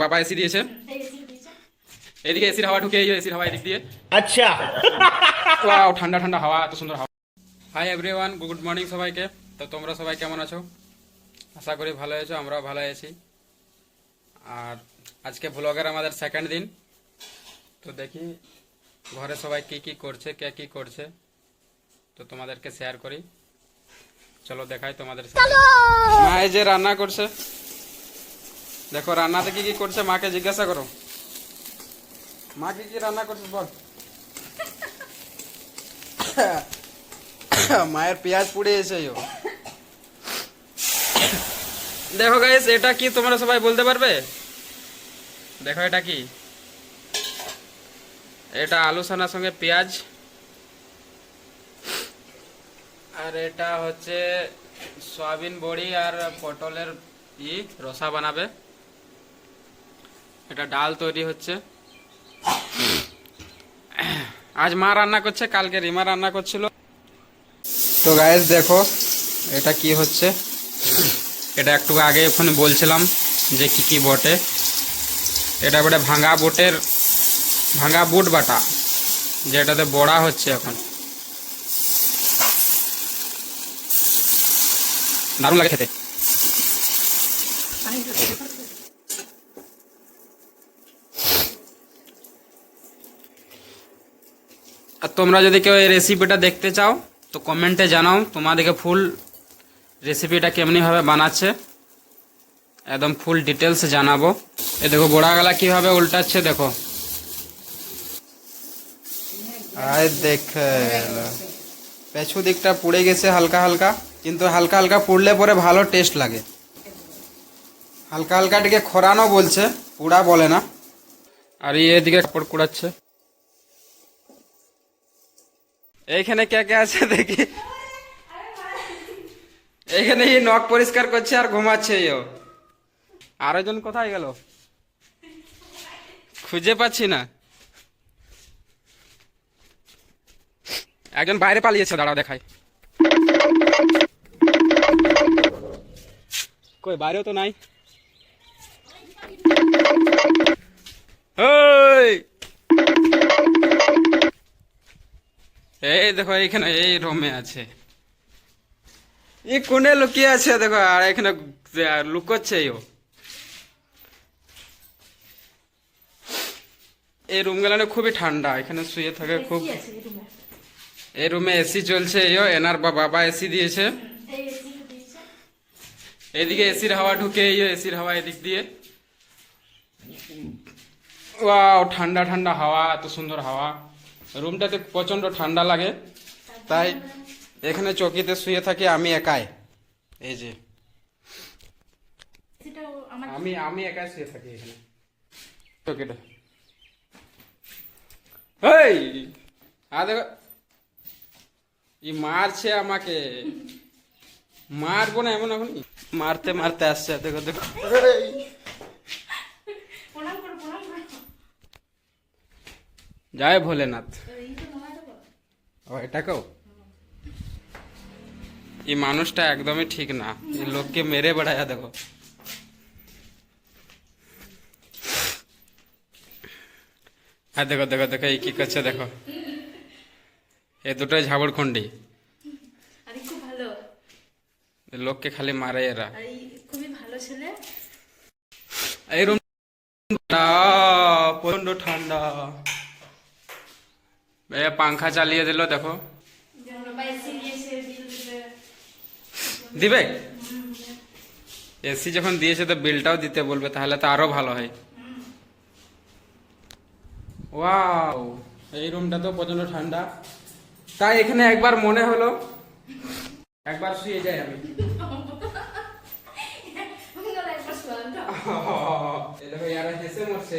বাবা এসি দিয়েছে, এদিকে এসির হাওয়া ঢুকে, এই এসির হাওয়া এদিক দিয়ে। আচ্ছা ওয়াও, ঠান্ডা ঠান্ডা হাওয়া, এত সুন্দর হাওয়া। হাই এভরিওয়ান, গুড মর্নিং সবাইকে। তো তোমরা সবাই কেমন আছো? আশা করি ভালো আছো, আমরাও ভালো আছি। আর আজকে ব্লগের আমাদের সেকেন্ড দিন। তো দেখি ঘরে সবাই কি কি করছে, কে কি করছে, তো তোমাদেরকে শেয়ার করি। চলো দেখাই তোমাদের সাথে। মা এই যে রান্না করছে, দেখো রান্নাতে কি কি করছে, মাকে জিজ্ঞাসা করো। মা কি কি রান্না করছে বল। মায়ের পেঁয়াজ পুড়ে এসে দেখো গাইস, এটা কি তোমরা সবাই বলতে পারবে? দেখো এটা কি, এটা আলু সানার সঙ্গে পেঁয়াজ, আর এটা হচ্ছে সয়াবিন বড়ি আর পটলের রসা বানাবে। এটা ডাল তৈরি হচ্ছে। আজ মা রান্না করছে, কালকে রিমা রান্না করছিল। তো গাইস দেখো এটা কি হচ্ছে, এটা একটু আগে ওখানে বলছিলাম যে কি কি বটে। এটা বটে ভাঙা বুট বাটা, যেটাতে বড়া হচ্ছে এখন। দারুণ লাগে খেতে। আর তোমরা যদি কেউ এই রেসিপিটা দেখতে চাও তো কমেন্টে জানাও, তোমাদেরকে ফুল রেসিপিটা কেমনিভাবে বানাচ্ছে একদম ফুল ডিটেলস জানাবো। এ দেখো বড়াগুলা কিভাবে উল্টাচ্ছে, দেখো। আয় দেখ, পেছু দিকটা পুড়ে গেছে হালকা হালকা, কিন্তু হালকা হালকা পুড়লে পরে ভালো টেস্ট লাগে। হালকা হালকা টিকে খরানো বলছে, পুড়া বলে না। আর এদিকে কাপড় কুড়াচ্ছে। এইখানে কে কে আছে দেখি। এইখানে নখ পরিষ্কার করছে আর ঘুমাচ্ছে। আরেকজন কোথায় গেল খুঁজে পাচ্ছি না। একজন বাইরে পালিয়েছে, দাঁড়াও দেখাই। কই বাইরেও তো নাই। এই দেখো এইখানে এই রুমে আছে, এই কোণে লুকিয়ে আছে দেখো, আর এখানে লুকোচ্ছে। এই রুম গুলো খুবই ঠান্ডা, এখানে শুয়ে থাকে খুব। এই রুমে এসি চলছে, এনার বাবা এসি দিয়েছে। এদিকে এসির হাওয়া ঢুকে, এসির হাওয়া এদিক দিয়ে। ওয়াও, ঠান্ডা ঠান্ডা হাওয়া, এত সুন্দর হাওয়া। রুমটাতে প্রচন্ড ঠান্ডা লাগে, তাই এখানে চৌকিতে শুয়ে থাকি আমি একাই। এই যে আমি একাই শুয়ে থাকি এখানে চৌকিটা। এই দেখো, মারছে আমাকে। মারবো না এমন এখন, মারতে মারতে আসছে। দেখো দেখো, জয় ভোলেনাথ। ও এটাকেও, এই মানুষটা একদমই ঠিক না, এই লোককে মেরে বেড়ায়। দেখো হ্যাঁ, দেখো দেখো দেখো এই কি করছে, দেখো। এ দুটোই ঝাবড়খন্ডি, লোককে খালি মারে এরা। খুবই ভালো ছেলে। এই রুম প্রচন্ড ঠান্ডা। পাংখা চালিয়ে দিল, দেখো। দিবে এসি যখন দিয়েছে তো বিলটাও দিতে বলবে, তাহলে তো আরো ভালো হয়। ওয়াও, এই রুমটা তো প্রচন্ড ঠান্ডা, তাই এখানে একবার মনে হলো একবার শুয়ে যাই আমি। দেখো ইয়ারা হেসে মরছে।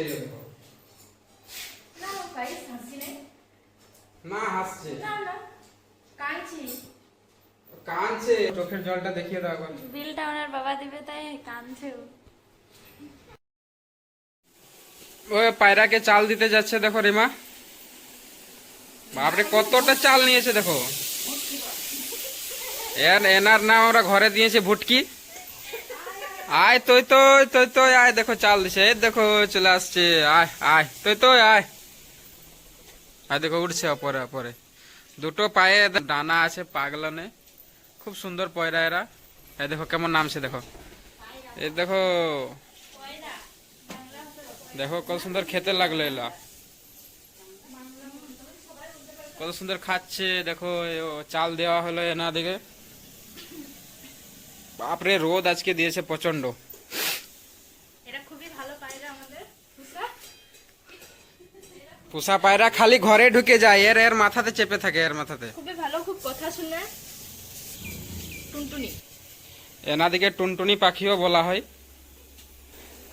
না হাসছে, কাঁদছে। চোখের জলটা দেখিয়ে দাও একবার। বিলটা ওনার বাবা দিবে তাই কাঁদছে। ওই পায়রাকে চাল দিতে যাচ্ছে, দেখো রিমা। বাপরে কতটা চাল নিয়েছে দেখো। এনার নাম আমরা ঘরে দিয়েছে ভুটকি, আয় তুই তো আয়, দেখো চাল দিছে, এই দেখো চলে আসছে, আয় আয় তুই আয়। আর দেখো উঠছে পরে পরে, দুটো পায়ে ডানা আছে পাগলানে, খুব সুন্দর পয়রা এরা। এই দেখো কেমন নামছে, দেখো এই দেখো, দেখো কত সুন্দর খেতে লাগলো এলা, কত সুন্দর খাচ্ছে। দেখো চাল দেওয়া হলো এনা দিকে, বাপরে রোদ আজকে দিয়েছে প্রচন্ড। এটা খুবই ভালো পায়রা আমাদের পোষা পায়রা খালি ঘরে ঢুকে যায়, এর এর মাথাতে চেপে থাকে, এর মাথাতে। খুবই ভালো, খুব কথা শুনে। টুনটুনি। এনাদিকে টুনটুনি পাখিও বলা হয়।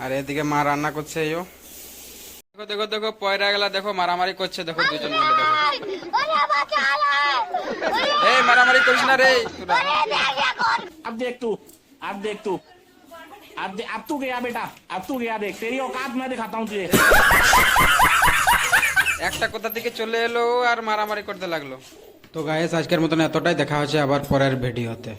আর এদিকে মা রান্না করছে। দেখো দেখো দেখো পয়রা গেলা, দেখো মারামারি করছে, দেখো দুজন মিলে, দেখো এই মারামারি করিস না রে তোরা। अब देख तू अब देख तू अब तू गया बेटा, अब तू गया, देख तेरी औकात मैं दिखाता हूँ तुझे। একটা কোথা থেকে চলে এলো আর মারামারি করতে লাগলো। তো গাইস আজকের মতন এতটাই, দেখা হচ্ছে আবার পরের ভিডিওতে।